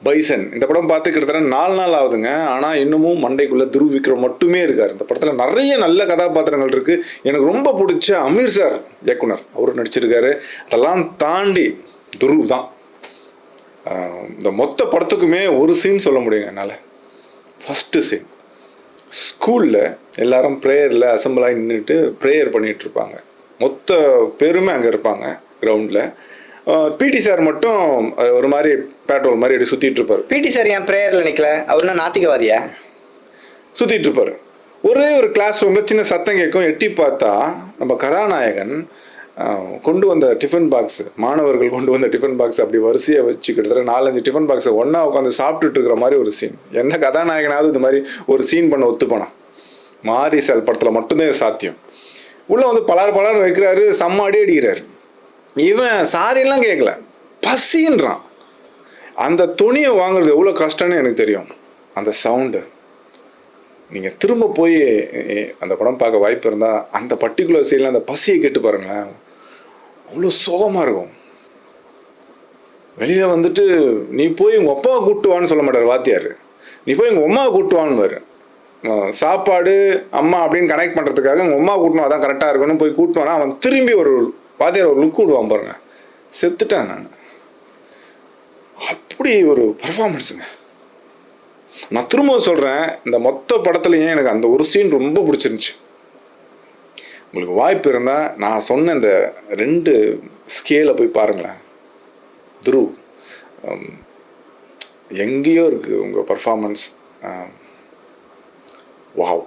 Bison இந்த படம் பார்த்து கிட்டத்தட்ட 4 நாள் ஆகுதுங்க. ஆனால் இன்னமும் மண்டைக்குள்ளே துருவ் விக்ரம் மட்டுமே இருக்கார். இந்த படத்தில் நிறைய நல்ல கதாபாத்திரங்கள் இருக்குது. எனக்கு ரொம்ப பிடிச்ச அமீர் சார் இயக்குனர் அவர் நடிச்சிருக்காரு. அதெல்லாம் தாண்டி துருவ் தான். இந்த மொத்த படத்துக்குமே ஒரு சீன் சொல்ல முடியுங்க என்னால். ஃபஸ்ட்டு சீன், ஸ்கூலில் எல்லாரும் ப்ரேயரில் அசம்பிளாகி நின்றுட்டு ப்ரேயர் பண்ணிகிட்ருப்பாங்க. மொத்த பேருமே அங்கே இருப்பாங்க கிரவுண்டில். பிடி சார் மட்டும் ஒரு மாதிரி பேட்ரோல் மாதிரி அப்படி சுற்றிட்டு இருப்பார். பிடி சார் ஏன் ப்ரேயரில் நிற்கல? அவர்னா நாத்திகவாதியா? சுற்றிட்டு இருப்பார். ஒரே ஒரு கிளாஸ் ரூமில் சின்ன சத்தம் கேட்கும். எட்டி பார்த்தா நம்ம கதாநாயகன் கொண்டு வந்த டிஃபன் பாக்ஸ், மாணவர்கள் கொண்டு வந்த டிஃபன் பாக்ஸ் அப்படி வரிசையாக வச்சு கிட்டத்தட்ட 4-5 டிஃபன் பாக்ஸை ஒன்றா உட்காந்து சாப்பிட்டுட்டு இருக்கிற மாதிரி ஒரு சீன். என்ன கதாநாயகனாவது இந்த மாதிரி ஒரு சீன் பண்ண ஒத்துப்போனா? மாரி சால் படத்தில் மட்டும்தான் சாத்தியம். உள்ளே வந்து பலார் வைக்கிறாரு, செம்மாடி அடிக்கிறாரு. இவன் சாரியெல்லாம் கேட்கல, பசின்றான். அந்த துணியை வாங்குறது எவ்வளோ கஷ்டம்னு எனக்கு தெரியும். அந்த சவுண்டு நீங்கள் திரும்ப போய் அந்த படம் பார்க்க வாய்ப்பு இருந்தால் அந்த பர்டிகுலர் சீனில் அந்த பசியை கேட்டு பாருங்களேன், அவ்வளோ சோகமாக இருக்கும். வெளியில் வந்துட்டு நீ போய் உங்கள் அப்பாவை கூட்டுவான்னு சொல்ல மாட்டார் வாத்தியார், நீ போய் உங்கள் அம்மாவை கூட்டுவான்னு. சாப்பாடு அம்மா அப்படின்னு கனெக்ட் பண்ணுறதுக்காக உங்கள் அம்மா கூட்டணும், அதான் கரெக்டாக இருக்கணும், போய் கூட்டுவானா அவன் திரும்பி ஒரு வாத்தியார் ஒரு லுக் விடுவான் பாருங்க. செத்துட்டேன் நான். அப்படி ஒரு பர்ஃபார்மன்ஸுங்க. நான் திரும்ப சொல்கிறேன், இந்த மொத்த படத்துலையும் எனக்கு அந்த ஒரு சீன் ரொம்ப பிடிச்சிருந்துச்சு. உங்களுக்கு வாய்ப்பு இருந்தால் நான் சொன்ன இந்த 2 ஸ்கேலை போய் பாருங்களேன். துருவ் எங்கேயோ இருக்குது உங்கள் பர்ஃபார்மன்ஸ். வாவ்.